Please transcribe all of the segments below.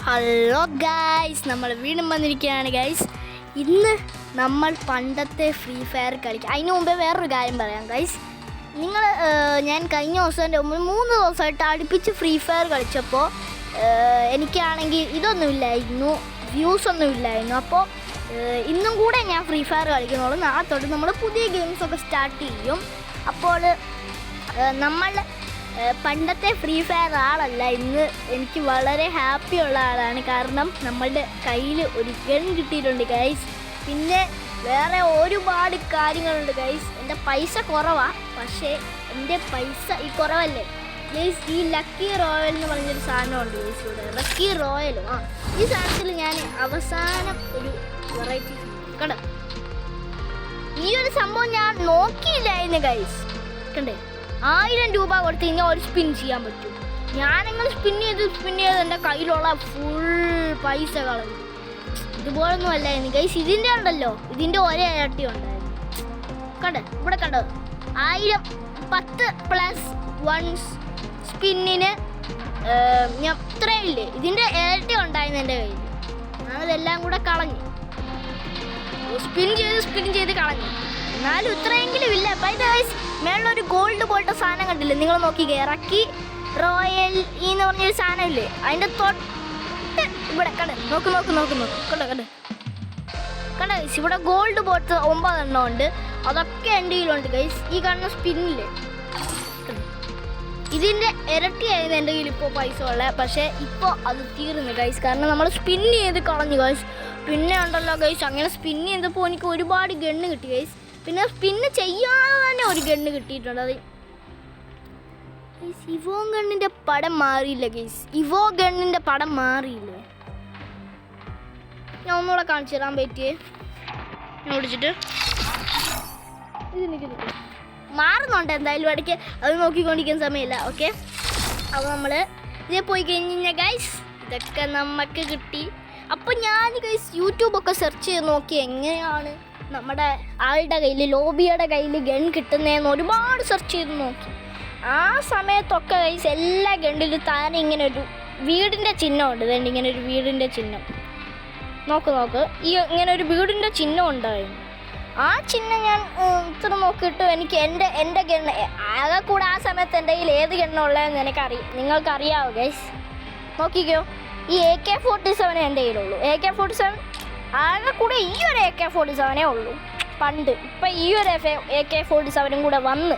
Hello guys, നമ്മൾ വീണ്ടും വന്നിരിക്കുകയാണ് ഗൈസ്. ഇന്ന് നമ്മൾ പണ്ടത്തെ ഫ്രീ ഫയർ കളിക്കുക. അതിന് മുമ്പേ വേറൊരു കാര്യം പറയാം ഗൈസ്. ഞാൻ കഴിഞ്ഞ ദിവസം 3 ദിവസമായിട്ട് അടുപ്പിച്ച് ഫ്രീ ഫയർ കളിച്ചപ്പോൾ എനിക്കാണെങ്കിൽ ഇതൊന്നുമില്ലായിരുന്നു, വ്യൂസ് ഒന്നും ഇല്ലായിരുന്നു. അപ്പോൾ ഇന്നും കൂടെ ഞാൻ ഫ്രീ ഫയർ കളിക്കുന്നുള്ളൂ. നാളെ തൊട്ട് നമ്മൾ പുതിയ ഗെയിംസൊക്കെ സ്റ്റാർട്ട് ചെയ്യും. അപ്പോൾ നമ്മൾ പണ്ടത്തെ ഫ്രീ ഫയർ ആളല്ല. ഇന്ന് എനിക്ക് വളരെ ഹാപ്പിയുള്ള ആളാണ്. കാരണം നമ്മളുടെ കയ്യിൽ ഒരു ഗൺ കിട്ടിയിട്ടുണ്ട് ഗൈസ്. പിന്നെ വേറെ ഒരുപാട് കാര്യങ്ങളുണ്ട് ഗൈസ്. എൻ്റെ പൈസ കുറവാണ്, പക്ഷേ എൻ്റെ പൈസ ഈ കുറവല്ലേ ഗൈസ്. ഈ ലക്കി റോയൽ എന്ന് പറഞ്ഞൊരു സാധനമുണ്ട് ഗൈസ് ഇവിടെ, ലക്കി റോയലും. ഈ സാധനത്തിൽ ഞാൻ അവസാനം ഒരു വെറൈറ്റി കണ്ടു. ഈ ഒരു സംഭവം ഞാൻ നോക്കിയില്ലായിരുന്നു ഗൈസ്. കണ്ടേ, 1000 രൂപ കൊടുത്ത് കഴിഞ്ഞാൽ ഒരു സ്പിൻ ചെയ്യാൻ പറ്റും. ഞാനെങ്ങനെ സ്പിൻ ചെയ്ത് എൻ്റെ കയ്യിലുള്ള ഫുൾ പൈസ കളഞ്ഞു. ഇതുപോലൊന്നും അല്ലായിരുന്നു ഗൈസ്. ഇതിൻ്റെ ഉണ്ടല്ലോ, ഇതിൻ്റെ ഒരേ ഇരട്ടി ഉണ്ടായിരുന്നു. കണ്ടോ, ഇവിടെ കണ്ടോ, 1000 10+1 സ്പിന്നിന് ഞാൻ ഇത്രയില്ലേ, ഇതിൻ്റെ ഇരട്ടി ഉണ്ടായിരുന്നു എൻ്റെ കയ്യിൽ. ഞാനതെല്ലാം കൂടെ കളഞ്ഞു, സ്പിൻ ചെയ്ത് കളഞ്ഞു. എന്നാലും ഇത്രയെങ്കിലും ഇല്ല. അപ്പം ഗൈസ്, മേളിലൊരു ഗോൾഡ് പോലത്തെ സാധനം കണ്ടില്ലേ നിങ്ങൾ? നോക്കിക്കേ, റക്കി റോയൽ എന്ന് പറഞ്ഞൊരു സാധനം ഇല്ലേ, അതിൻ്റെ തൊട്ട് ഇവിടെ കണ്ട് നോക്ക് കണ്ട ഗൈസ്. ഇവിടെ ഗോൾഡ് പോലത്തെ 9 എണ്ണം ഉണ്ട്. അതൊക്കെ എൻ്റെ കയ്യിലുണ്ട് ഗൈസ്. ഈ കാണുന്ന സ്പിന്നില്ലേ, ഇതിൻ്റെ ഇരട്ടിയായിരുന്നു എൻ്റെ കയ്യിൽ ഇപ്പോൾ പൈസ ഉള്ളത്. പക്ഷേ ഇപ്പോൾ അത് തീർന്നു ഗൈസ്, കാരണം നമ്മൾ സ്പിൻ ചെയ്ത് കളഞ്ഞു ഗൈസ്. പിന്നെ ഉണ്ടല്ലോ ഗൈസ്, അങ്ങനെ സ്പിൻ ചെയ്തപ്പോൾ എനിക്ക് ഒരുപാട് ഗണ്ണ് കിട്ടി ഗൈസ്. പിന്നെ സ്പിന്ന് ചെയ്യാൻ ഒരു ഗണ്ണ് കിട്ടിയിട്ടുണ്ട്. അത് ഇവോ ഗണ്ണിൻ്റെ പടം മാറിയില്ല ഗൈസ്. ഇവോ ഗണ്ണിൻ്റെ പടം മാറിയില്ലേ? ഞാൻ ഒന്നുകൂടെ കാണിച്ചു തരാൻ പറ്റിയേ. ഞാൻ ഓടിച്ചിട്ട് ഇത് മാറുന്നുണ്ട് എന്തായാലും ഇടയ്ക്ക്. അത് നോക്കിക്കൊണ്ടിരിക്കുന്ന സമയമില്ല. ഓക്കെ, അപ്പോൾ നമ്മൾ ഇതിൽ പോയി കഴിഞ്ഞാൽ ഗൈസ് ഇതൊക്കെ നമുക്ക് കിട്ടി. അപ്പോൾ ഞാൻ ഗൈസ് യൂട്യൂബൊക്കെ സെർച്ച് ചെയ്ത് നോക്കി എങ്ങനെയാണ് നമ്മുടെ ആളുടെ കയ്യിൽ, ലോബിയുടെ കയ്യിൽ ഗൺ കിട്ടുന്നതെന്ന് ഒരുപാട് സെർച്ച് ചെയ്ത് നോക്കി. ആ സമയത്തൊക്കെ ഗൈസ് എല്ലാ ഗണ്ണിലും താനെ ഇങ്ങനെ ഒരു വീടിൻ്റെ ചിഹ്നമുണ്ട്. ഇതുകൊണ്ട് ഇങ്ങനെ ഒരു വീടിൻ്റെ ചിഹ്നം നോക്ക് ഈ ഇങ്ങനെ ഒരു വീടിൻ്റെ ചിഹ്നം ഉണ്ടായിരുന്നു. ആ ചിഹ്നം ഞാൻ ഇത്ര നോക്കിയിട്ട് എനിക്ക് എൻ്റെ ഗണ്ണ് ആകെ കൂടെ ആ സമയത്ത് എൻ്റെ കയ്യിൽ ഏത് ഗണ്ണുള്ളതെന്ന് നിങ്ങൾക്കറിയാവോ ഗൈസ്? നോക്കിക്കോ, ഈ AK-47 എൻ്റെ കയ്യിലുള്ളൂ. AK-47 ആകെ കൂടെ ഈ ഒരു AK-47 ഉള്ളൂ പണ്ട്. ഇപ്പം ഈ ഒരു AK-47 കൂടെ വന്ന്,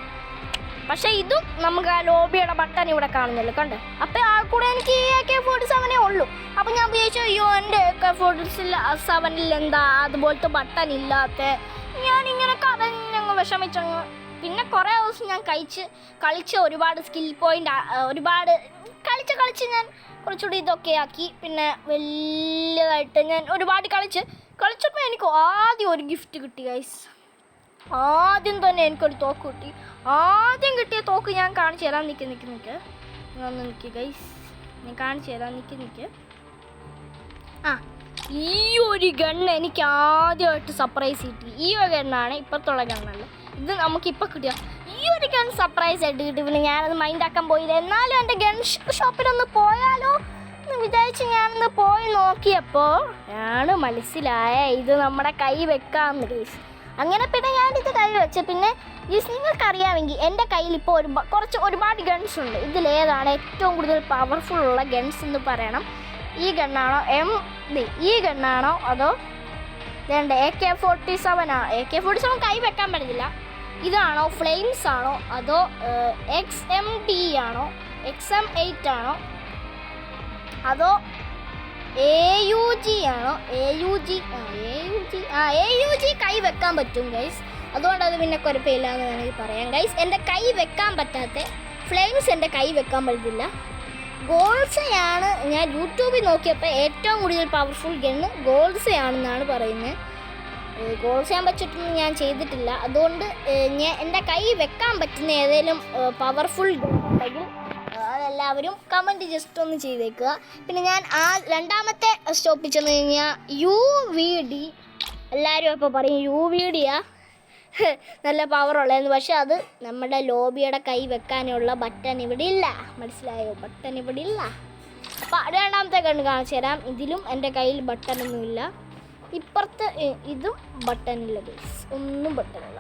പക്ഷേ ഇതും നമുക്ക് ആ ലോബിയുടെ ബട്ടൺ ഇവിടെ കാണുന്നില്ല, കണ്ട്. അപ്പം ആ കൂടെ എനിക്ക് ഈ AK-47 ഉള്ളൂ. അപ്പം ഞാൻ വിചാരിച്ചു, അയ്യോ എൻ്റെ AK-47 എന്താ അതുപോലത്തെ ബട്ടൺ ഇല്ലാത്ത. ഞാനിങ്ങനെ കരഞ്ഞങ്ങ് വിഷമിച്ചങ്ങ്. പിന്നെ കുറേ ദിവസം ഞാൻ കളിച്ച് ഒരുപാട് സ്കിൽ പോയിൻ്റ് ഒരുപാട് കളിച്ച് ഞാൻ കുറച്ചുകൂടി ഇതൊക്കെ ആക്കി. പിന്നെ വലിയതായിട്ട് ഞാൻ ഒരുപാട് കളിച്ചപ്പോൾ എനിക്ക് ആദ്യം ഒരു ഗിഫ്റ്റ് കിട്ടി ഗൈസ്. ആദ്യം തന്നെ എനിക്കൊരു തോക്ക് കിട്ടി. ആദ്യം കിട്ടിയ തോക്ക് ഞാൻ കാണിച്ചു തരാം. നിൽക്ക് ഒന്ന് നിൽക്ക് ഗൈസ്, ഞാൻ കാണിച്ചു തരാം. നിൽക്ക് ഈ ഒരു ഗണ്ണ് എനിക്ക് ആദ്യമായിട്ട് സർപ്രൈസ് കിട്ടി. ഈ ഒരു ഗണ്ണാണ്, ഇപ്പോഴത്തുള്ള ഗണ്ണല്ല. ഇത് നമുക്കിപ്പോൾ കിട്ടിയ ഈ ഒരു ഗൺ സർപ്രൈസ് ആയിട്ട് കിട്ടി. പിന്നെ ഞാനത് മൈൻഡാക്കാൻ പോയില്ല. എന്നാലും എൻ്റെ ഗൺ ഷോപ്പിലൊന്ന് പോയാലോ എന്ന് വിചാരിച്ച് ഞാനൊന്ന് പോയി നോക്കിയപ്പോൾ ആണ് മനസ്സിലായ ഇത് നമ്മുടെ കൈ വെക്കാമെന്ന് ഗൈസ്. അങ്ങനെ പിന്നെ ഞാനിത് കൈ വെച്ച്. പിന്നെ ഗൈസ്, നിങ്ങൾക്കറിയാമെങ്കിൽ എൻ്റെ കയ്യിൽ ഇപ്പോൾ ഒരുപാട് ഗൺസ് ഉണ്ട്. ഇതിലേതാണ് ഏറ്റവും കൂടുതൽ പവർഫുൾ ഉള്ള ഗൺസ് എന്ന് പറയണം. ഈ ഗണ്ണാണോ ഈ ഗണ്ണാണോ അതോ വേണ്ട AK-47 ആണോ? AK-47 കൈ വെക്കാൻ പറ്റില്ല. ഇതാണോ, ഫ്ലെയിംസ് ആണോ, അതോ XMD ആണോ, XM8 ആണോ, അതോ AUG ആണോ? AUG കൈ വെക്കാൻ പറ്റും ഗൈസ്. അതുകൊണ്ട് അത് പിന്നെ കുഴപ്പമില്ല എന്ന് വേണമെങ്കിൽ പറയാം ഗൈസ്. എൻ്റെ കൈ വെക്കാൻ പറ്റാത്ത ഫ്ലെയിംസ് എൻ്റെ കൈ വെക്കാൻ പറ്റില്ല. ഗോൾസയാണ് ഞാൻ യൂട്യൂബിൽ നോക്കിയപ്പോൾ ഏറ്റവും കൂടുതൽ പവർഫുൾ ഗണ്ണ് ഗോൾസയാണെന്നാണ് പറയുന്നത്. ഗോൾസ് വെച്ചിട്ടൊന്നും ഞാൻ ചെയ്തിട്ടില്ല. അതുകൊണ്ട് എൻ്റെ കൈ വെക്കാൻ പറ്റുന്ന ഏതെങ്കിലും പവർഫുൾ ഗണ്ണുണ്ടെങ്കിൽ അതെല്ലാവരും കമൻറ്റ് ജസ്റ്റ് ഒന്ന് ചെയ്തേക്കുക. പിന്നെ ഞാൻ രണ്ടാമത്തെ സ്റ്റോപ്പിൽ ചെന്ന് കഴിഞ്ഞാൽ UVD. എല്ലാവരും ഇപ്പോൾ പറയും UVDയാ നല്ല പവറുള്ളതെന്ന്. പക്ഷെ അത് നമ്മുടെ ലോബിയുടെ കൈ വെക്കാനുള്ള ബട്ടൺ ഇവിടെ ഇല്ല. മനസ്സിലായോ? ബട്ടൺ ഇവിടെ ഇല്ല. അപ്പോൾ രണ്ടാമത്തെ ഗണ്ണ് കാണിച്ചു തരാം. ഇതിലും എൻ്റെ കയ്യിൽ ബട്ടണൊന്നുമില്ല. ഇപ്പുറത്ത് ഇതും ബട്ടണില്ല ഗൈസ്, ഒന്നും ബട്ടണില്ല.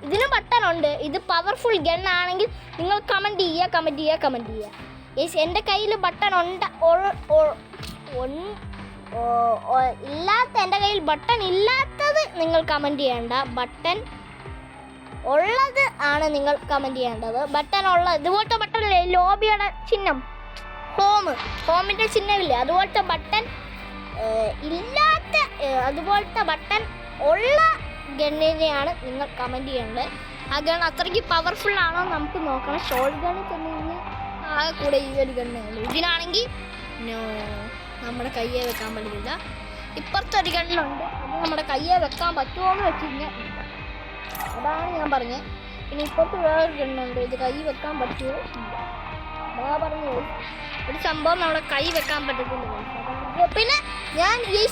ഇതിന് ബട്ടണുണ്ട്. ഇത് പവർഫുൾ ഗണ്ണാണെങ്കിൽ നിങ്ങൾ കമൻറ്റ് ചെയ്യുക. യെസ്, എൻ്റെ കയ്യിൽ ബട്ടൺ എൻ്റെ കയ്യിൽ ബട്ടൺ ഇല്ലാത്തത് നിങ്ങൾ കമൻറ്റ് ചെയ്യേണ്ട. ബട്ടൺ ഉള്ളത് ആണ് നിങ്ങൾ കമൻറ്റ് ചെയ്യേണ്ടത്. ബട്ടൺ ഉള്ളത് ഇതുപോലത്തെ ബട്ടൺ ലോബിയുടെ ചിഹ്നം, ഹോമിൻ്റെ ചിഹ്നമില്ലേ, അതുപോലത്തെ ബട്ടൺ ഇല്ലാത്ത അതുപോലത്തെ ബട്ടൺ ഉള്ള ഗണ്ണിനെയാണ് നിങ്ങൾ കമൻറ്റ് ചെയ്യേണ്ടത്. ആ ഗൺ അത്രയ്ക്ക് പവർഫുൾ ആണോ നമുക്ക് നോക്കണം. ഷോർട്ട് ഗണ്ണിൽ ചെന്ന് കഴിഞ്ഞാൽ ആകെ കൂടെ ഈ ഒരു ഗണ്ണേ ഉള്ളൂ. ഇതിനാണെങ്കിൽ നമ്മുടെ കയ്യെ വെക്കാൻ പറ്റില്ല. ഇപ്പുറത്തെ ഒരു ഗണ്ണിലുണ്ട്, അത് നമ്മുടെ കയ്യെ വെക്കാൻ പറ്റുമോ എന്ന് വെച്ച് കഴിഞ്ഞാൽ അതാണ് ഞാൻ പറഞ്ഞത്. പിന്നെ ഇപ്പുറത്ത് വേറൊരു ഗണ്ണുണ്ട്, ഇത് കൈ വെക്കാൻ പറ്റുമോ അതാ പറഞ്ഞത്. ഒരു സംഭവം നമ്മുടെ കൈ വെക്കാൻ പറ്റത്തില്ല. പിന്നെ ഞാൻ ഈ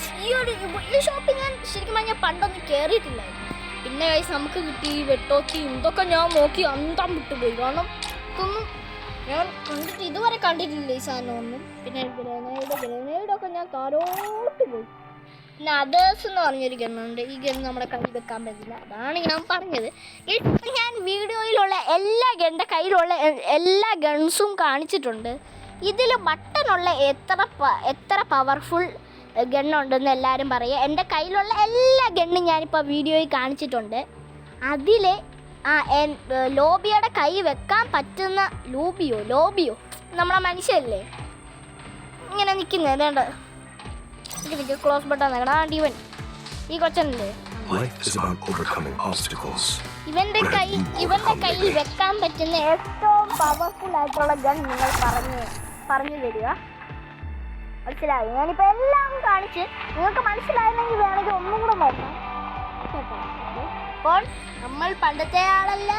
ഷോപ്പിൽ ഞാൻ ശരിക്കും പറഞ്ഞാൽ പണ്ടൊന്നും കയറിയിട്ടില്ലായിരുന്നു. പിന്നെ കൈസ് നമുക്ക് കിട്ടി വെട്ടോക്കി ഇതൊക്കെ ഞാൻ നോക്കി അന്തം വിട്ടുപോയി. കാരണം ഇതൊന്നും ഞാൻ ഇതുവരെ കണ്ടിട്ടില്ല ഈ സാധനം ഒന്നും. പിന്നെ ഗ്രനേഡൊക്കെ ഞാൻ താരോട്ട് പോയി. പിന്നെ അതേഴ്സ് എന്ന് പറഞ്ഞൊരു ഗണ്ണുണ്ട്. ഈ ഗണ്ണ് നമ്മുടെ കൈ വെക്കാൻ പറ്റില്ല. അതാണ് ഞാൻ പറഞ്ഞത്. ഞാൻ വീഡിയോയിലുള്ള എൻ്റെ കയ്യിലുള്ള എല്ലാ ഗൺസും കാണിച്ചിട്ടുണ്ട്. ഇതിൽ ബട്ടണുള്ള എത്ര പവർഫുൾ ഗണ്ണുണ്ടെന്ന് എല്ലാവരും പറയുക. എൻ്റെ കയ്യിലുള്ള എല്ലാ ഗണ്ണും ഞാനിപ്പോൾ വീഡിയോയിൽ കാണിച്ചിട്ടുണ്ട്. അതിൽ ലോബിയുടെ കൈ വെക്കാൻ പറ്റുന്ന ലോബിയോ നമ്മളെ മനുഷ്യല്ലേ ഇങ്ങനെ നിൽക്കുന്നത് വേണ്ട. ക്ലോസ് ബട്ടൺ നേടാ ഇവൻ ഈ കൊച്ചനല്ലേ, ഇവന്റെ കയ്യിൽ വെക്കാൻ പറ്റുന്ന ഏറ്റവും പവർഫുൾ ആയിട്ടുള്ള ഗൺ നിങ്ങൾ പറഞ്ഞു തരിക. മനസ്സിലായി? ഞാനിപ്പോൾ എല്ലാം കാണിച്ച് നിങ്ങൾക്ക് മനസ്സിലായില്ലെങ്കിൽ വേണമെങ്കിൽ ഒന്നും കൂടെ നോക്കാം. അപ്പോൾ നമ്മൾ പണ്ടത്തെ ആളല്ല,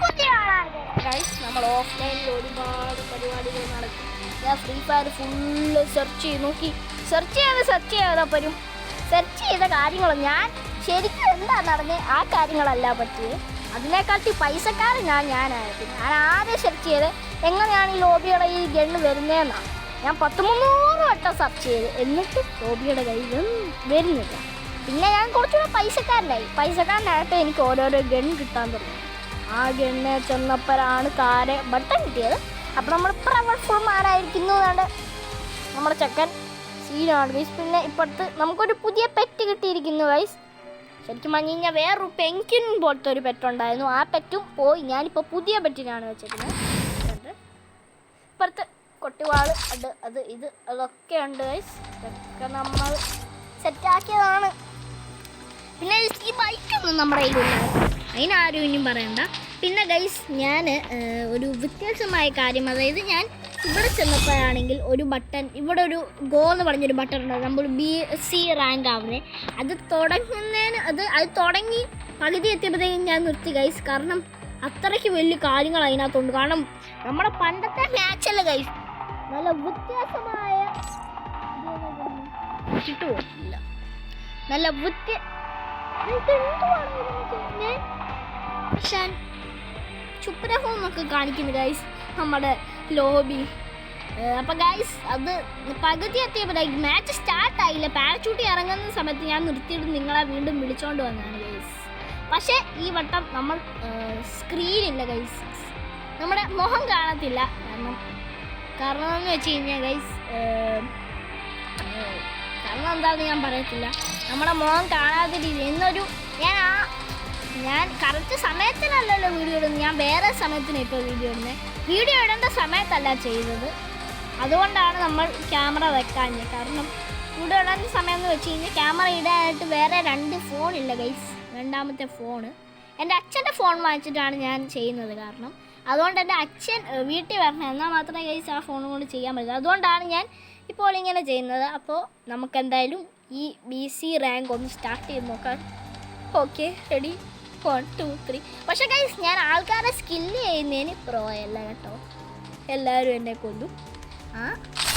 പുതിയ ആളാണ് ഗൈസ്. നമ്മൾ ഓഫ്ലൈനിൽ ഒരുപാട് പരിപാടികൾ നടക്കും. ഞാൻ ഫ്രീ ഫയർ ഫുള്ള് സെർച്ച് ചെയ്ത കാര്യങ്ങളും ഞാൻ ശരിക്കും എന്താ നടന്നത് ആ കാര്യങ്ങളല്ല പറ്റിയത്. അതിനെക്കാട്ടി പൈസക്കാരൻ ഞാനായിരുന്നു. ഞാൻ ആദ്യം സെർച്ച് ചെയ്ത് എങ്ങനെയാണ് ഈ ലോബിയുടെ ഈ ഗണ്ണ് വരുന്നതെന്നാണ്. ഞാൻ 100-300 വട്ടം സെർച്ച് ചെയ്ത്, എന്നിട്ട് ലോബിയുടെ കയ്യിൽ വരുന്നില്ല. പിന്നെ ഞാൻ കുറച്ചുകൂടെ പൈസക്കാരനായപ്പോൾ എനിക്ക് ഓരോരോ ഗൺ കിട്ടാൻ തുടങ്ങി. ആ ഗണ്ണ് ചെന്നപ്പോഴാണ് ബട്ടൺ കിട്ടിയത്. അപ്പോൾ നമ്മൾ പവർഫുൾമാരായിരിക്കുന്നു എന്നാണ് നമ്മുടെ ചെക്കൻ സീനാണ് ഗൈസ്. പിന്നെ ഇപ്പോഴത്തെ നമുക്കൊരു പുതിയ പെറ്റ് കിട്ടിയിരിക്കുന്നു ഗൈസ്. ശരിക്കും പറഞ്ഞു കഴിഞ്ഞാൽ വേറൊരു പെൻഗ്വിൻ പോലത്തെ ഒരു പെറ്റുണ്ടായിരുന്നു. ആ പെറ്റും പോയി. ഞാനിപ്പോൾ പുതിയ പെറ്റിനാണ് വെച്ചിരിക്കുന്നത്. ഇപ്പോഴത്തെ കൊട്ടുവാള് അതൊക്കെ ഉണ്ട് ഗൈസ്. ഇതൊക്കെ നമ്മൾ സെറ്റാക്കിയതാണ്. പിന്നെ ഈ ബൈക്കൊന്നും നമ്മുടെ കയ്യിലുണ്ടായിരുന്നു, അതിനാരും ഇനിയും പറയണ്ട. പിന്നെ ഗൈസ് ഞാൻ ഒരു വ്യത്യാസമായ കാര്യം, അതായത് ഞാൻ ഇവിടെ ചെന്നപ്പോഴാണെങ്കിൽ ഒരു ബട്ടൺ, ഇവിടെ ഒരു ഗോ എന്ന് പറഞ്ഞൊരു ബട്ടൺ ഉണ്ട്. നമ്മൾ BC റാങ്ക് ആവുന്നത്. അത് തുടങ്ങി പകുതി എത്തിയപ്പോഴത്തേക്കും ഞാൻ നിർത്തി ഗൈസ്. കാരണം അത്രയ്ക്ക് വലിയ കാര്യങ്ങൾ അതിനകത്തുണ്ട്. കാരണം നമ്മുടെ പണ്ടത്തെ മാച്ചല്ല ഗൈസ്, നല്ല വ്യത്യാസമായ കിട്ടുമില്ല. നല്ല ചുപ്രഹോ എന്നൊക്കെ കാണിക്കുന്നു ഗൈസ് നമ്മുടെ ലോബി. അപ്പം ഗൈസ് അത് പകുതി എത്തിയപ്പോഴേക്കും മാച്ച് സ്റ്റാർട്ടായില്ല. പാരച്ചൂട്ടി ഇറങ്ങുന്ന സമയത്ത് ഞാൻ നിർത്തിയിട്ട് നിങ്ങളെ വീണ്ടും വിളിച്ചോണ്ട് വന്നതാണ് ഗൈസ്. പക്ഷേ ഈ വട്ടം നമ്മൾ സ്ക്രീനില്ല ഗൈസ്, നമ്മുടെ മുഖം കാണത്തില്ല. കാരണം എന്ന് വെച്ച് കഴിഞ്ഞാൽ ഗൈസ്, കാരണം എന്താണെന്ന് ഞാൻ പറയത്തില്ല. നമ്മുടെ മുഖം കാണാത്ത രീതി ഞാൻ കറക്റ്റ് സമയത്തിനല്ലല്ലോ വീഡിയോ ഇടുന്നത്. ഞാൻ വേറെ സമയത്തിന് ഇപ്പോൾ വീഡിയോ ഇടേണ്ട സമയത്തല്ല ചെയ്തത്. അതുകൊണ്ടാണ് നമ്മൾ ക്യാമറ വെക്കാഞ്ഞത്. കാരണം വീഡിയോ ഇടേണ്ട സമയം എന്ന് വെച്ച് കഴിഞ്ഞാൽ ക്യാമറ ഇടാനായിട്ട് വേറെ 2 ഫോണില്ല ഗൈസ്. രണ്ടാമത്തെ ഫോണ് എൻ്റെ അച്ഛൻ്റെ ഫോൺ വാങ്ങിച്ചിട്ടാണ് ഞാൻ ചെയ്യുന്നത്. കാരണം അതുകൊണ്ട് എൻ്റെ അച്ഛൻ വീട്ടിൽ വരണം, എന്നാൽ മാത്രമേ ഗൈസ് ആ ഫോൺ കൊണ്ട് ചെയ്യാൻ പറ്റൂ. അതുകൊണ്ടാണ് ഞാൻ ഇപ്പോൾ ഇങ്ങനെ ചെയ്യുന്നത്. അപ്പോൾ നമുക്കെന്തായാലും ഈ BC റാങ്ക് ഒന്ന് സ്റ്റാർട്ട് ചെയ്ത് നോക്കാം. Okay, ready, 1 2 3. പക്ഷേ ഗൈസ് ഞാൻ ആൾക്കാരെ സ്കില്ല് ചെയ്യുന്നതിന് പ്രോ അല്ല കേട്ടോ, എല്ലാവരും എന്നെ കൊല്ലും.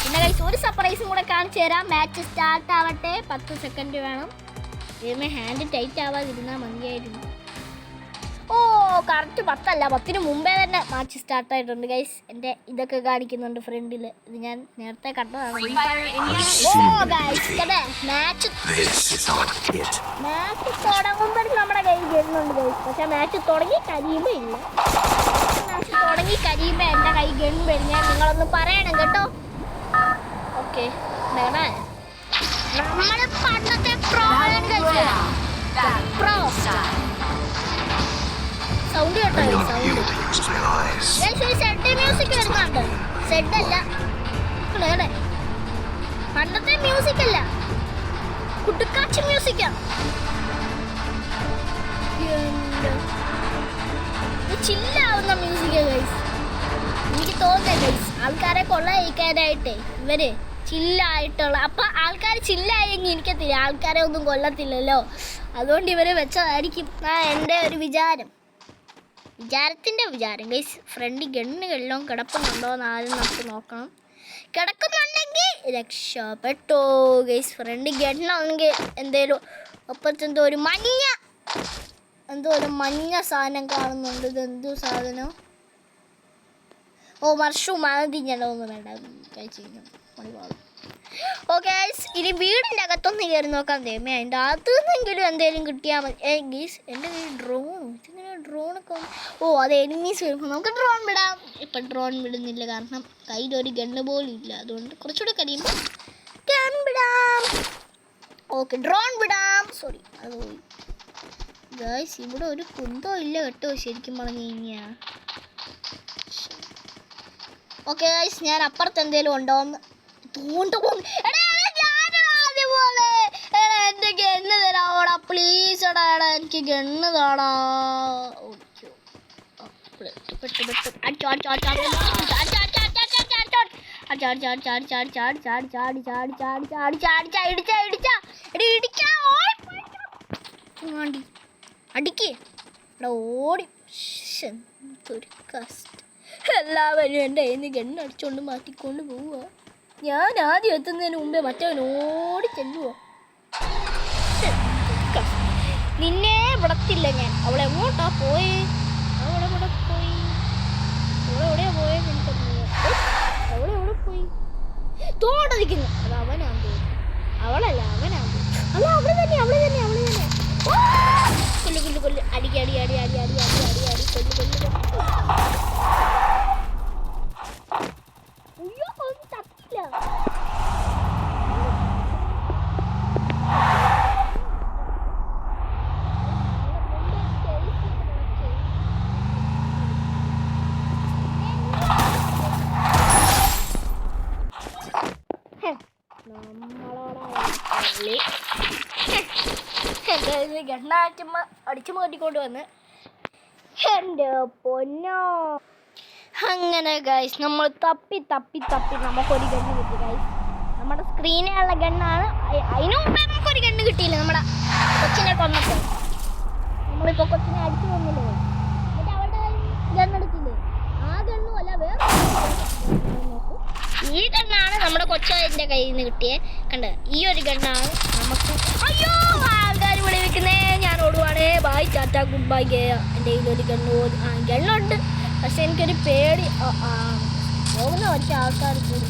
പിന്നെ ഗൈസ് ഒരു സർപ്രൈസും കൂടെ കാണിച്ചു തരാം. മാച്ച് സ്റ്റാർട്ട് ആവട്ടെ, 10 സെക്കൻഡ് വേണം. ഇതിന് ഹാൻഡ് ടൈറ്റ് ആവാതിരുന്നാൽ മതിയായിരുന്നു. ഓ കറക്റ്റ് 10 അല്ല, 10-ന് മുമ്പേ തന്നെ മാച്ച് സ്റ്റാർട്ടായിട്ടുണ്ട് ഗൈസ്. എൻ്റെ ഇതൊക്കെ കാണിക്കുന്നുണ്ട് ഫ്രണ്ടിൽ. ഇത് ഞാൻ നേരത്തെ കണ്ടതാണ്. മാച്ച് തുടങ്ങുമ്പോഴും നമ്മുടെ കയ്യിൽ ഗണ്ണുണ്ട് ഗൈസ്. പക്ഷെ മാച്ച് തുടങ്ങി കരിയുമ്പോൾ ഇല്ല. മാച്ച് തുടങ്ങി കരിയുമ്പോൾ എൻ്റെ കൈ ഗൺ വരും. ഞാൻ നിങ്ങളൊന്ന് പറയണം കേട്ടോ. ഓക്കെ, നമ്മൾ പണ്ടത്തെ പ്രോ സൗണ്ട് കേട്ടോ. സൗണ്ട് സെഡ് മ്യൂസിക് വരുന്നുണ്ട്. സെഡ് അല്ല, പണ്ടത്തെ മ്യൂസിക് അല്ല, കുട്ടിക്കാച്ചി മ്യൂസിക്കാ. ചില്ലാവുന്ന മ്യൂസിക്കാ ഗൈസ്. എനിക്ക് തോന്നുന്നേ ഗൈസ്, ആൾക്കാരെ കൊള്ളയിക്കാനായിട്ടേ ഇവര് ചില്ലായിട്ടുള്ള. അപ്പം ആൾക്കാർ ചില്ലായെങ്കിൽ എനിക്കത്തില്ല, ആൾക്കാരെ ഒന്നും കൊല്ലത്തില്ലല്ലോ. അതുകൊണ്ട് ഇവര് വെച്ചതായിരിക്കും എൻ്റെ ഒരു വിചാരം ഗൈസ്. ഫ്രണ്ട് ഗണ്ണുകളിലും കിടപ്പുന്നുണ്ടോ എന്ന് ആദ്യം നമുക്ക് നോക്കണം. കിടക്കുന്നുണ്ടെങ്കിൽ രക്ഷപ്പെട്ടോ ഗൈസ്. ഫ്രണ്ട് ഗണ്ണാണെങ്കിൽ എന്തേലും ഒപ്പത്തെന്തോ ഒരു മഞ്ഞ സാധനം കാണുന്നുണ്ട്. ഇതെന്തോ സാധനം? ഓ, മഷ്റൂം. അത് ഞാനൊന്നും വേണ്ട, കഴിച്ചു. ഓക്കെ ഗൈസ്, ഇനി വീടിൻ്റെ അകത്തൊന്ന് കയറി നോക്കാൻ തേമേ. അതിൻ്റെ അകത്തു നിന്നെങ്കിലും എന്തെങ്കിലും കിട്ടിയാൽ മതി. ഗൈസ്, എൻ്റെ കയ്യിൽ ഡ്രോണൊക്കെ. ഓ, അത് എനിമീസ് വരുമ്പോൾ നമുക്ക് ഡ്രോൺ വിടാം. ഇപ്പം ഡ്രോൺ വിടുന്നില്ല, കാരണം കയ്യിലൊരു ഗണ്ണ് പോലും ഇല്ല. അതുകൊണ്ട് കുറച്ചുകൂടെ കഴിയുമ്പോൾ ഗൺ വിടാം. ഓക്കെ, ഡ്രോൺ വിടാം. സോറി, അത് പോയി ഗൈസ്. ഇവിടെ ഒരു കുന്തോ ഇല്ല കേട്ടോ, ശരിക്കും പറഞ്ഞു കഴിഞ്ഞാൽ. ഓക്കെ ഗൈസ്, ഞാൻ അപ്പുറത്ത് എന്തെങ്കിലും ഉണ്ടോന്ന് എൻ്റെ ഗണ്ണ് തരാവോടാ പ്ലീസ്. എടാ എനിക്ക് ഗണ്ണ് താടാ. അടിക്ക് ഓടി. എന്തൊരു കഷ്ടം. എല്ലാവരും എൻ്റെ കയ്യിൽ നിന്ന് ഗണ്ണ് അടിച്ചുകൊണ്ട് മാറ്റിക്കൊണ്ട് പോവുക. ഞാൻ ആദ്യം എത്തുന്നതിന് മുമ്പേ മറ്റവൻ ഓടി ചെല്ലുക. നിന്നെ വിടത്തില്ല ഞാൻ. അവളെങ്ങോട്ടാ പോയേ? അവളെവിടെ പോയി? അവളെവിടെയാ പോയത്? എനിക്കറിയില്ല. അവളെവിടെ പോയി? തോടടിക്കുന്നു. അത് അവനാണ് തോന്നുന്നു. അവളല്ല, അവനാണ് തോന്നുന്നു. അല്ല, അവള് തന്നെ. കൊല്ല്. അടി കൊല്ല്. അയ്യോ, ഒന്നും തപ്പില്ല. ഗണ്ണാറ്റുമ്പോ അടിച്ചു മാറ്റിക്കൊണ്ട് വന്ന് എൻ്റെ പൊന്നോ. അങ്ങനെ ഗൈസ്, നമ്മൾ തപ്പി നമുക്കൊരു ഗണ്ണ് കിട്ടി ഗൈസ്. നമ്മുടെ സ്ക്രീനിലുള്ള ഗണ്ണാണ്. അതിനു മുമ്പേ നമുക്കൊരു ഗണ്ണ് കിട്ടിയില്ല. നമ്മുടെ കൊച്ചിനെ കൊന്നപ്പോൾ നമ്മളിപ്പോൾ കൊച്ചിനെ അടിച്ചു കൊന്നില്ലേ. എന്നിട്ട് അവളുടെ ഗണ്ണെടുത്തില്ലേ. ആ ഗണ്ണും അല്ല, വേറെ ഈ ഗണ്ണാണ് നമ്മുടെ കൊച്ചിൻ്റെ കയ്യിൽ നിന്ന് കിട്ടിയേ. കണ്ട, ഈ ഒരു ഗണ്ണാണ് നമുക്ക്. അയ്യോ, ആൾക്കാർ വിളിവിക്കുന്നേ. ഞാൻ ഓടുവാണേ. ബൈ, ടാറ്റ, ഗുഡ് ബൈ. എൻ്റെ കയ്യിലൊരു ഗണ്ണുണ്ട്. പക്ഷെ എനിക്കൊരു പേടി. പോകുന്ന ഒറ്റ ആൾക്കാർ കൂടി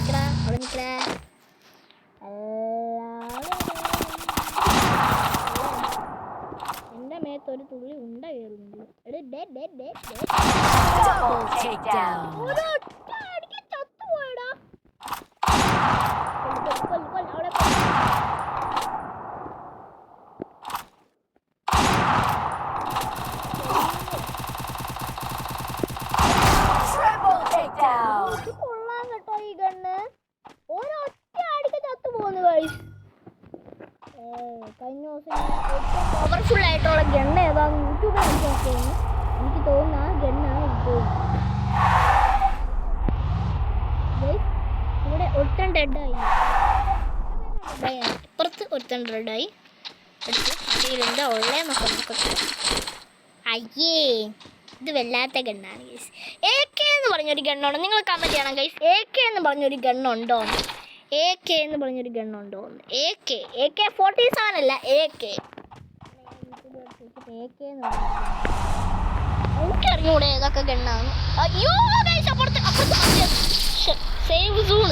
അവിടെ നിൽക്കണേ. എൻ്റെ മേത്തൊരു തുള്ളി ഉണ്ട കയറുന്നുണ്ട്. ചത്തുപോയടാ. അവിടെ കൊള്ളാൻ കേട്ടോ ഈ ഗണ്ണ്. ഒരൊറ്റ അടിക്ക് ചത്തു പോകുന്നു ഗൈസ്. കഴിഞ്ഞ ദിവസം ഏറ്റവും പവർഫുൾ ആയിട്ടുള്ള ഗണ്ണ് ഏതാന്ന് യൂട്യൂബിൽ നോക്കിയാണ്. എനിക്ക് തോന്നുന്നു ആ ഗണ്ണാണ് ഗൈസ്. ഇവിടെ ഒരുത്തൻ ഡെഡായി. ഇപ്പുറത്ത് ഒരുത്തൻ ഡെഡായി. അതിലെന്താ ഉള്ളതെന്നൊക്കെ നോക്കട്ടെ. അയ്യേ, ഇത് വല്ലാത്ത ഗണ്ണാണ് ഗൈസ്. AK എന്ന് പറഞ്ഞൊരു ഗണ്ണുണ്ടോ? നിങ്ങൾ കമൻറ്റ് ചെയ്യണം ഗൈസ്. AK എന്ന് പറഞ്ഞൊരു ഗണ്ണുണ്ടോ? AK എന്ന് പറഞ്ഞൊരു ഗണ്ണുണ്ടോ? AK-47 അല്ല, AK എന്ന് പറഞ്ഞു. എനിക്കറിഞ്ഞൂടെ ഏതൊക്കെ ഗണ്ണാണ്. അയ്യോ അപ്പുറത്ത് സേവ് സൂൺ.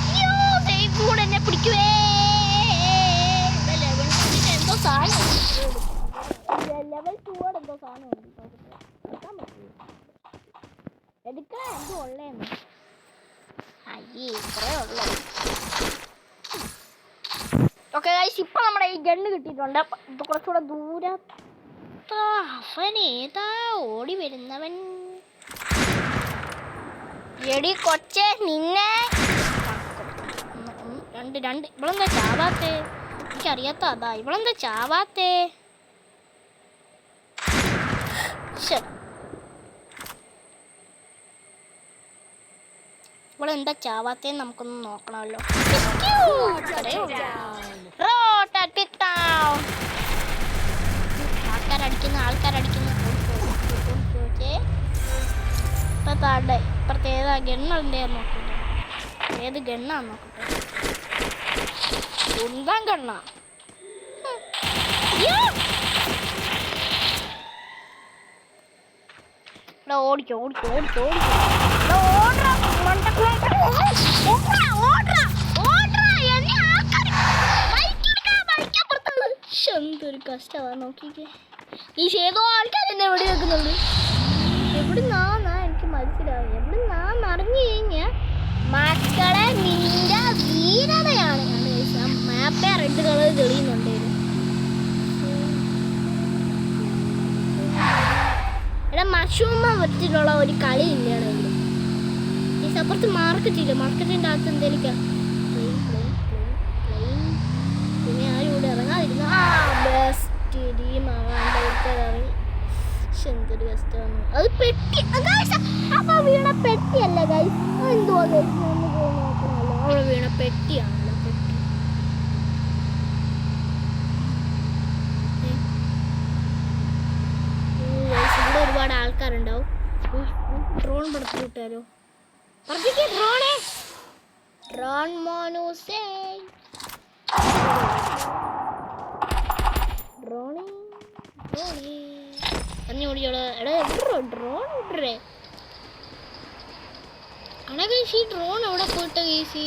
അയ്യോ സേവ് സൂൺ എന്നെ പിടിക്കുവേ. എന്തോ സാധനം ലെവൽ 2 എന്തോ സാധനം എടുക്കാൻ എന്തോ ഉള്ളേന്ന്. അയ്യേ ഇത്രേ ഉള്ളൂ. ഓക്കെ ഗൈസ്, ഇപ്പൊ നമ്മുടെ ഈ ഗണ്ണ് കിട്ടിയിട്ടുണ്ട്. ഇത് കുറച്ചുകൂടെ ദൂരം. അവൻ ഏതാ ഓടി വരുന്നവൻ? എടി കൊച്ചേ നിന്നെ. രണ്ട് ഇവളെന്താ ചാവാത്തേ? എനിക്കറിയാത്ത അതാ ഇവളെന്താ ചാവാത്തേ? ഇവളെന്താ ചാവാത്തേന്ന് നമുക്കൊന്ന് നോക്കണമല്ലോ. ആൾക്കാരടിക്കുന്നു. ഇപ്പുറത്തെ ഏതാ ഗണ്ണുണ്ടേ നോക്കട്ടെ. ഏത് ഗണ്ണാന്ന് നോക്കട്ടെ. ഉണ്ടാൻ ഗണ്ണ. ഓടിക്കോ. എന്തൊരു കഷ്ടമാണ് നോക്കിക്കേ. ഈ ഏതോ ആൾക്കാർ എന്നെ എവിടെ വെക്കുന്നുണ്ട്. എവിടുന്നാന്നാ എനിക്ക് മനസ്സിലാവും. എവിടുന്നാന്ന് അറിഞ്ഞു കഴിഞ്ഞാൽ മക്കളെ നിന്റെ വീരതയാണ്. മാപ്പേ റെഡ് കളർ തെളിയുന്നുണ്ടായിരുന്നു. എടാ മഷൂമ വെച്ചിട്ടുള്ള ഒരു കളി ഇല്ലടാ ഇവിടെ. ഈ അപ്പുറത്ത് മാർക്കറ്റില്ല. മാർക്കറ്റിൻ്റെ അകത്ത് എന്തെങ്കിലും പിന്നെ ആരും ഇവിടെ ഇറങ്ങാതിരുന്നു. ബെസ്റ്റ് ടീമാവാണ്ടവർക്ക് എന്തൊരു കഷ്ടമാണ്. അത് പെട്ടി. അപ്പൊ വീണ പെട്ടിയല്ല ഗൈസ്. എന്തോ നോക്കണമല്ലോ. അവിടെ വീണ പെട്ടിയാണല്ലോ. പെട്ടി ഇവിടെ ഒരുപാട് ആൾക്കാരുണ്ടാവും. ഡ്രോൺ പടത്തിൽ വിട്ടാലോ? ഡ്രോൺ മോനൂസേ പറഞ്ഞോടിയോളൂ. എടാ ഡ്രോൺ ഇട്ടേ അണ ഗൈസ്. ഈ ഡ്രോൺ എവിടെ പോയിട്ട് ഗൈസ്?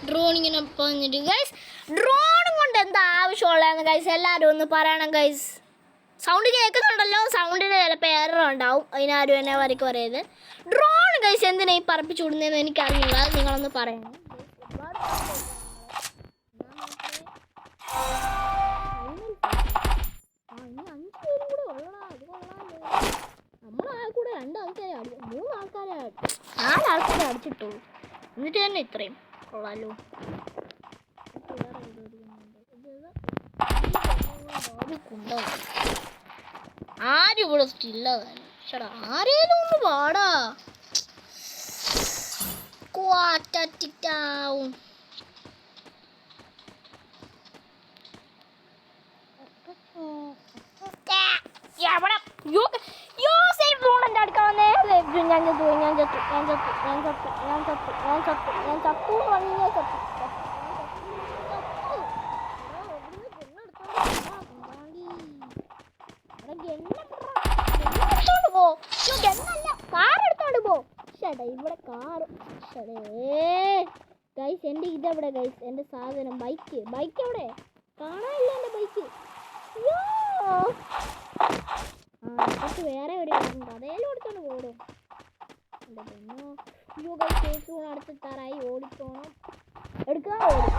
ഡ്രോൺ ഇങ്ങനെ പറഞ്ഞിട്ട് ഗൈസ്, ഡ്രോണും കൊണ്ട് എന്താ ആവശ്യമുള്ളതെന്ന് ഗൈസ് എല്ലാവരും ഒന്ന് പറയണം ഗൈസ്. സൗണ്ട് കേൾക്കുന്നുണ്ടല്ലോ. സൗണ്ടിന് ചിലപ്പോൾ എറർ ഉണ്ടാവും. അതിനാരും എന്നെ വരയ്ക്ക് പറയരുത്. ഡ്രോൺ ഗൈസ് എന്തിനാ ഈ പറപ്പിച്ചു വിടുന്നതെന്ന് എനിക്കറിയില്ല. നിങ്ങളൊന്ന് പറയണം. നമ്മളാൾക്കൂടെ 2 ആൾക്കാരെ 3 ആൾക്കാരെ 4 ആൾക്കാരെ അടിച്ചിട്ടുള്ളൂ. എന്നിട്ട് തന്നെ ഇത്രയും കൊള്ളാലോ. ആരും ഇവിടെ സ്റ്റില്ലതാണ്. ചേട്ടാ ആരേലും ഒന്ന് പാടാ. ക്വാറ്റാവും ഇവിടെ കാറ്. ഗൈസ് എൻ്റെ ഇതെവിടെ ഗൈസ്? എൻ്റെ സാധനം ബൈക്ക് എവിടെ? കാണാനില്ല എൻ്റെ ബൈക്ക്. കുറച്ച് വേറെ ഒരു അതേലും എടുത്തോണ്ട് പോടും. അടുത്തെത്താറായി. ഓടിക്കോണം. എടുക്കാൻ ഓടും.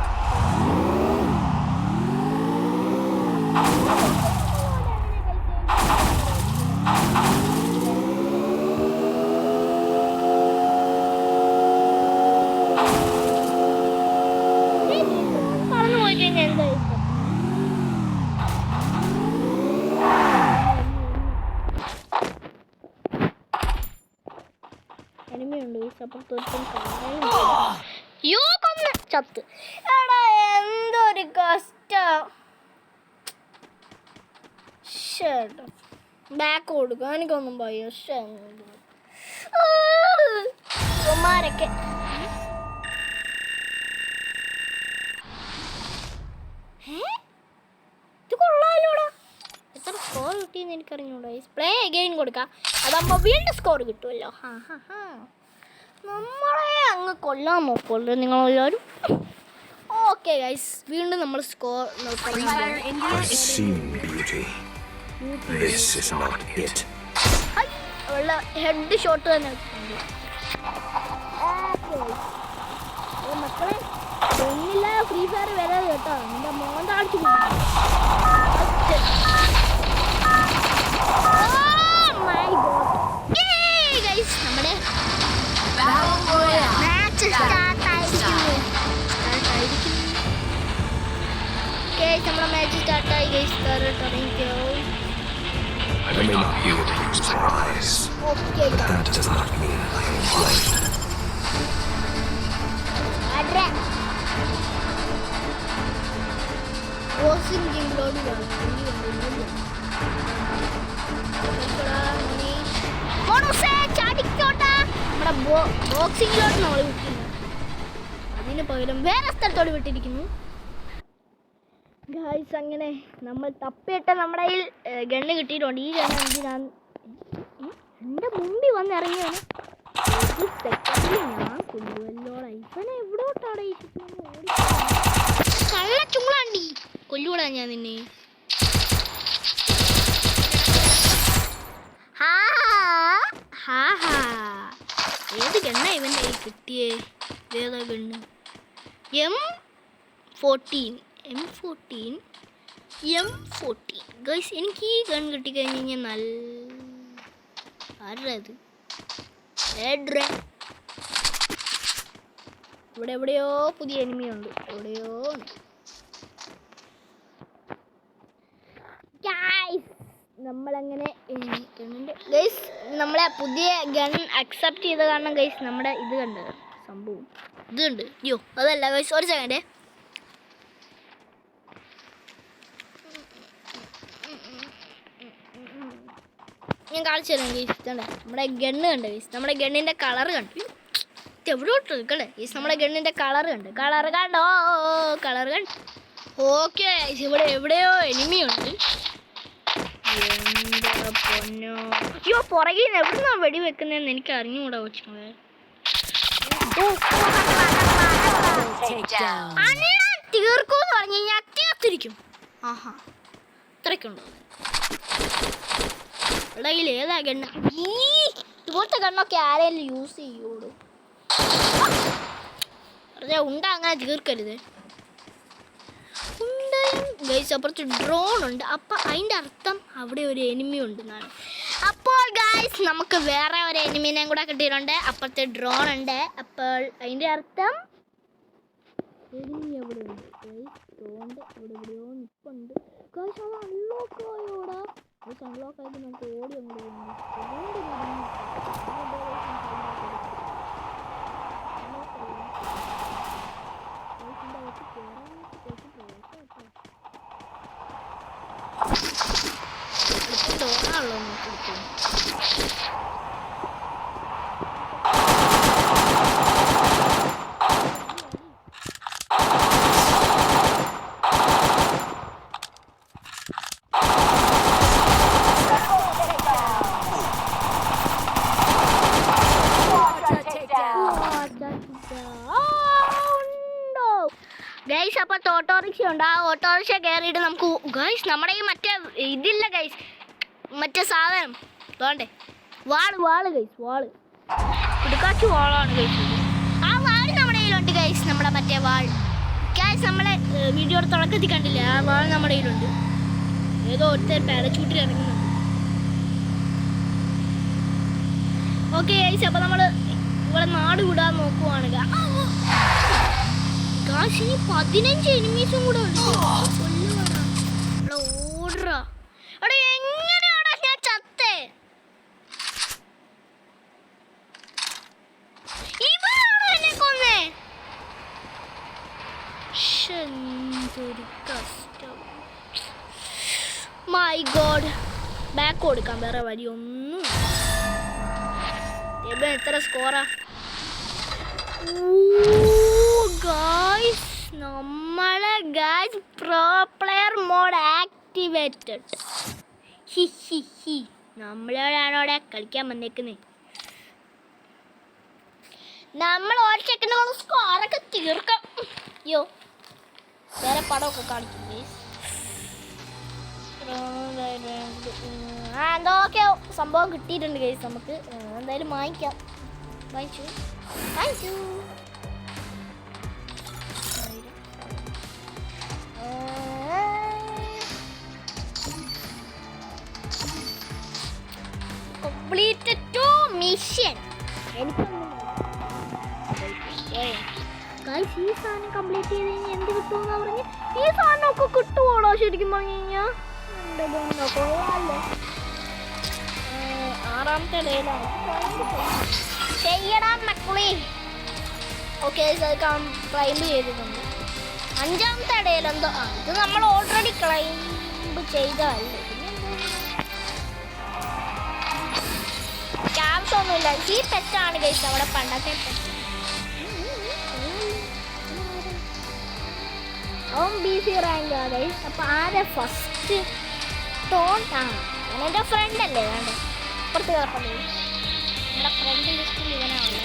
പറന്നു പോയി കഴിഞ്ഞാൽ എന്താ ചത്ത്. എടാ എന്തൊരു കഷ്ടം. ബാക്ക് കൊടുക്കുക. എനിക്കൊന്നും പോയോ ൊക്കെ. ഇത് കൊള്ളാലോടാ. എത്ര സ്കോർ കിട്ടി? കൊടുക്കുന്നതെന്ന് എനിക്കറിഞ്ഞൂടാ. പ്ലേ അഗെയിൻ കൊടുക്കാം, അതാകുമ്പോൾ വീണ്ടും സ്കോർ കിട്ടുമല്ലോ. നമ്മളെ അങ്ങ് കൊല്ലാൻ നോക്കുമല്ലോ നിങ്ങളെല്ലാവരും. ഓക്കെ ഗൈസ്, വീണ്ടും നമ്മൾ സ്കോർ ഉള്ള ഹെഡ് ഷോട്ട് തന്നെ മക്കളെ. ഒന്നില്ല ഫ്രീ ഫയർ വരാതെ കേട്ടോ, എൻ്റെ മോന്താടിച്ചു. നമ്മുടെ മാച്ച് സ്റ്റാർട്ടായിരിക്കുന്നു. നമ്മളെ മാച്ച് സ്റ്റാർട്ടായി ഗൈസ്. തുടങ്ങിക്കോ. I may not be able to use my eyes, but that does not mean I am blind. നമ്മുടെ ബോക്സിങ്ങിലോട്ട് നമ്മൾ വിട്ടില്ല, അതിന് പകരം വേറെ സ്ഥലത്തോട് വിട്ടിരിക്കുന്നു ഗൈസ്. അങ്ങനെ നമ്മൾ തപ്പിയിട്ട നമ്മുടെ കയ്യിൽ ഗണ്ണ് കിട്ടിയിട്ടുണ്ട്. ഈ ഗണ്ണ് എന്തിനാണ് എൻ്റെ മുമ്പിൽ വന്ന് ഇറങ്ങിയാണ്. ഒരു സെക്കൻഡിൽ ഞാൻ കൊല്ലുവല്ലോടാ. ഇവനെ എവിടോട്ടാണ് കള്ള ചുങ്ങളാണ്ടി കൊല്ലൂടാ ഞാൻ നിന്നെ. ഏത് ഗണ്ണ ഇവൻ്റെ കയ്യിൽ കിട്ടിയേ? ഏതാ ഗണ്ണ്? M14 guys. എനിക്ക് ഈ ഗൺ കിട്ടിക്കഴിഞ്ഞ് കഴിഞ്ഞാൽ നല്ല ആരത് ഇവിടെ എവിടെയോ പുതിയ എനിമിയുണ്ട്, എവിടെയോ. നമ്മളങ്ങനെ ഗൈസ് നമ്മളെ പുതിയ ഗൺ അക്സെപ്റ്റ് ചെയ്ത കാരണം ഗൈസ് നമ്മുടെ ഇത് കണ്ട് സംഭവം ഇത് കണ്ട്. അയ്യോ അതല്ല ഗൈസ്, ഒരു സെക്കൻഡ്. ഞാൻ കാണിച്ചു തരാം ഗൈസ്. ഇതാണ് നമ്മുടെ ഗണ്ണ് കണ്ട് ഗൈസ്. നമ്മുടെ ഗണ്ണിൻ്റെ കളർ കണ്ടു. എവിടോട്ട് എടുക്കണേ ഗൈസ്? നമ്മുടെ ഗണ്ണിൻ്റെ കളർ കണ്ടോ? കളർ കണ്ട്. ഓക്കെ ഗൈസ്, ഇവിടെ എവിടെയോ എനിമിയുണ്ട്. എന്താ പൊന്നോ. അയ്യോ പുറകിൽ നിന്ന് എവിടുന്നാണ് വെടി വെക്കുന്നതെന്ന് എനിക്ക് അറിഞ്ഞുകൂടാ കൊച്ചുങ്ങളെ. തീർക്കൂന്ന് പറഞ്ഞു കഴിഞ്ഞാൽ തീർത്തിരിക്കും. ആഹാ ഇത്രയ്ക്കുണ്ടോ? ഇടയിൽ ഏതാ ഗണ്ണ? ഇതുപോലത്തെ ഗണ്ണൊക്കെ ആരെങ്കിലും യൂസ് ചെയ്യുള്ളൂ. ഉണ്ടാ അങ്ങനെ തീർക്കരുത്. ഗൈസ് അപ്പുറത്ത് ഡ്രോൺ ഉണ്ട്, അപ്പം അതിൻ്റെ അർത്ഥം അവിടെ ഒരു എനിമി ഉണ്ടെന്നാണ്. അപ്പോൾ ഗൈസ് നമുക്ക് വേറെ ഒരു എനിമിനെയും കൂടെ കിട്ടിയിട്ടുണ്ട്. അപ്പുറത്ത് ഡ്രോൺ ഉണ്ട്, അപ്പോൾ അതിൻ്റെ അർത്ഥം എനിമി അവിടെ ഉണ്ട്. ഡ്രോണിൻ്റെ അവിടെ എവിടെയോ നിൽപ്പുണ്ട്. ഗൈസ് അത് അൺലോക്ക് ആയോടാ. ഗൈസ് അൺലോക്ക് ആയിട്ട് നമുക്ക് ഓടി അങ്ങോട്ട് പോകുന്നു. തോന്നാണല്ലോ നോക്കി. ഗൈസ് അപ്പോൾ ഓട്ടോറിക്ഷ ഉണ്ട്. ആ ഓട്ടോറിക്ഷ കയറിയിട്ട് നമുക്ക് ഗൈസ് നമ്മുടെ ഈ മറ്റേ ഇതില്ല ഗൈസ്, മറ്റേ സാധനം വേണ്ടേ, വാള് ഗൈസ്, വാള് ഇടുക്കാച്ചു വാളാണ് ഗൈസ്. ആ വാള് നമ്മുടെ കയ്യിലുണ്ട് ഗൈസ്, നമ്മുടെ മറ്റേ വാൾ ഗൈസ്. നമ്മളെ വീഡിയോയുടെ തുടക്കത്തിൽ കണ്ടില്ലേ, ആ വാൾ നമ്മുടെ കയ്യിലുണ്ട്. ഏതോ ഒരുത്തർ പാരച്ചൂട്ടിൽ ഇറങ്ങുന്നുണ്ട്. ഓക്കെ ഗൈസ്, അപ്പോൾ നമ്മൾ ഇവിടെ നാട് വിടാൻ നോക്കുവാണ്. ഗൈസ് ഇനി 15 എനിമീസും കൂടെ ഉണ്ട്. ഓടറാ എടാ, എങ്ങനെയാടാ ഞാൻ ചത്തേ? ഇവരാണോ എന്നെ കൊന്നേ? എന്തൊരു കഷ്ടം. My God. ബാക്ക് കൊടുക്കാൻ വേറെ വഴിയൊന്നും. എത്ര സ്കോറാ? ഗൈസ് നമ്മളെ guys pro player mode activated. നമ്മളോടാണോടെ കളിക്കാൻ വന്നേക്കുന്നത്. നമ്മൾ ഒരു സെക്കൻഡ് സ്കോറൊക്കെ തീർക്കാം. അയ്യോ വേറെ പടമൊക്കെ കാണിക്കും ഗൈസ്. എന്തൊക്കെ സംഭവം കിട്ടിയിട്ടുണ്ട് ഗൈസ്. നമുക്ക് എന്തായാലും വാങ്ങിക്കാം. വാങ്ങിച്ചു completed 2 mission. ഗൈസ് ഈ സാധനം കംപ്ലീറ്റ് ചെയ്ത് കഴിഞ്ഞാൽ എന്ത് കിട്ടുമെന്നാ പറഞ്ഞ്? ഈ സാധനമൊക്കെ കിട്ടുമോളോ ശരിക്കും പറഞ്ഞു കഴിഞ്ഞാൽ? ആറാമത്തെ ഡേയിലാണ് ചെയ്യടാ മക്കളി. ഓക്കെ അത് ക്ലൈംബ് ചെയ്തിട്ടുണ്ട്. അഞ്ചാമത്തെ ഡേയിലെന്തോ ഇത് നമ്മൾ ഓൾറെഡി ക്ലൈംബ് ചെയ്തതല്ലേ. ക്യാബ്സ് ഒന്നുമില്ല. ഈ പെറ്റാണ് ഗൈസ് അവിടെ പണ്ടത്തെ പെറ്റ്. അവൻ BC റാങ്ക് ഗൈസ്. അപ്പം ആരെ ഫസ്റ്റ് ടോൺ എൻ്റെ ഫ്രണ്ട് അല്ലേ വേണ്ട ഇപ്പുറത്ത് കിടപ്പുണ്ട്. നമ്മുടെ ഫ്രണ്ട് ലിസ്റ്റിൽ ഇവനാണല്ലോ.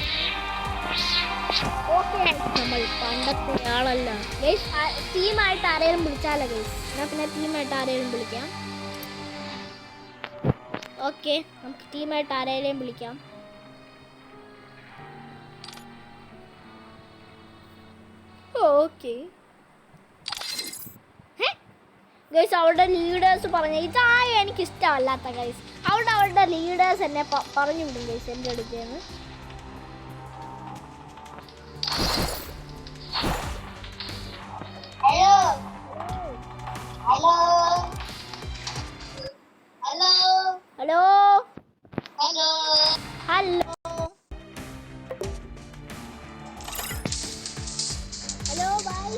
ഓക്കെ നമ്മൾ പണ്ടത്തെ ആളല്ല ഗൈസ്. ടീമായിട്ട് ആരെങ്കിലും വിളിച്ചാലോ ഗൈസ്? എന്നാൽ പിന്നെ ടീമായിട്ട് ആരെങ്കിലും വിളിക്കാം. ഓക്കെ നമുക്ക് ടീമായിട്ട് ആരെയും വിളിക്കാം. ഓക്കെ ഗൈസ് അവരുടെ ലീഡേഴ്സ് പറഞ്ഞ ഇതായ എനിക്ക് ഇഷ്ടമല്ലാത്ത ഗൈസ്. അവരുടെ ലീഡേഴ്സ് എന്നെ പറഞ്ഞു വിടും ഗൈസ് എൻ്റെ അടുത്തേന്ന്. Hello bye.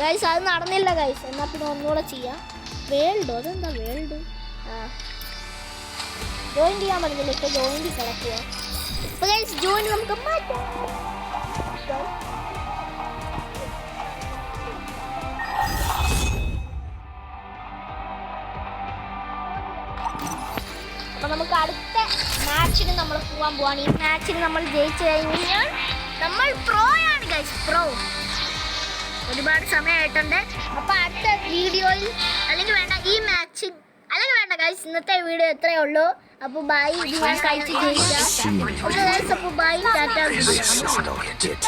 ഗൈസ് അത് നടന്നില്ല ഗൈസ്. എന്നാൽ പിന്നെ ഒന്നുകൂടെ ചെയ്യാം. വേൾഡോ അതെന്താ വേൾഡ്? ജോയിൻ ചെയ്യാൻ പറ്റില്ല. ഇപ്പോൾ ജോയിൻ കിടക്കുക. അപ്പോൾ ഗൈസ് ജോയിൻ നമുക്ക് മാറ്റാം. അപ്പോൾ നമുക്ക് അടുത്ത മാച്ചിന് നമ്മൾ പോകാൻ പോവാണ്. ഈ മാച്ചിന് നമ്മൾ ജയിച്ചു കഴിഞ്ഞാൽ നമ്മൾ പ്രോയാണ് ഗൈസ്. പ്രോ ഒരുപാട് സമയമായിട്ടുണ്ട്. അപ്പോൾ അടുത്ത വീഡിയോയിൽ അല്ലെങ്കിൽ വേണ്ട ഈ മാച്ചിൽ അല്ലെങ്കിൽ വേണ്ട ഗൈസ് ഇന്നത്തെ വീഡിയോ ഇത്രയേ ഉള്ളൂ. അപ്പോൾ ബൈ. ഞാൻ കഴിച്ച് ജയിക്കാം. അപ്പോൾ ഗൈസ് അപ്പോൾ ബൈ ടാറ്റ.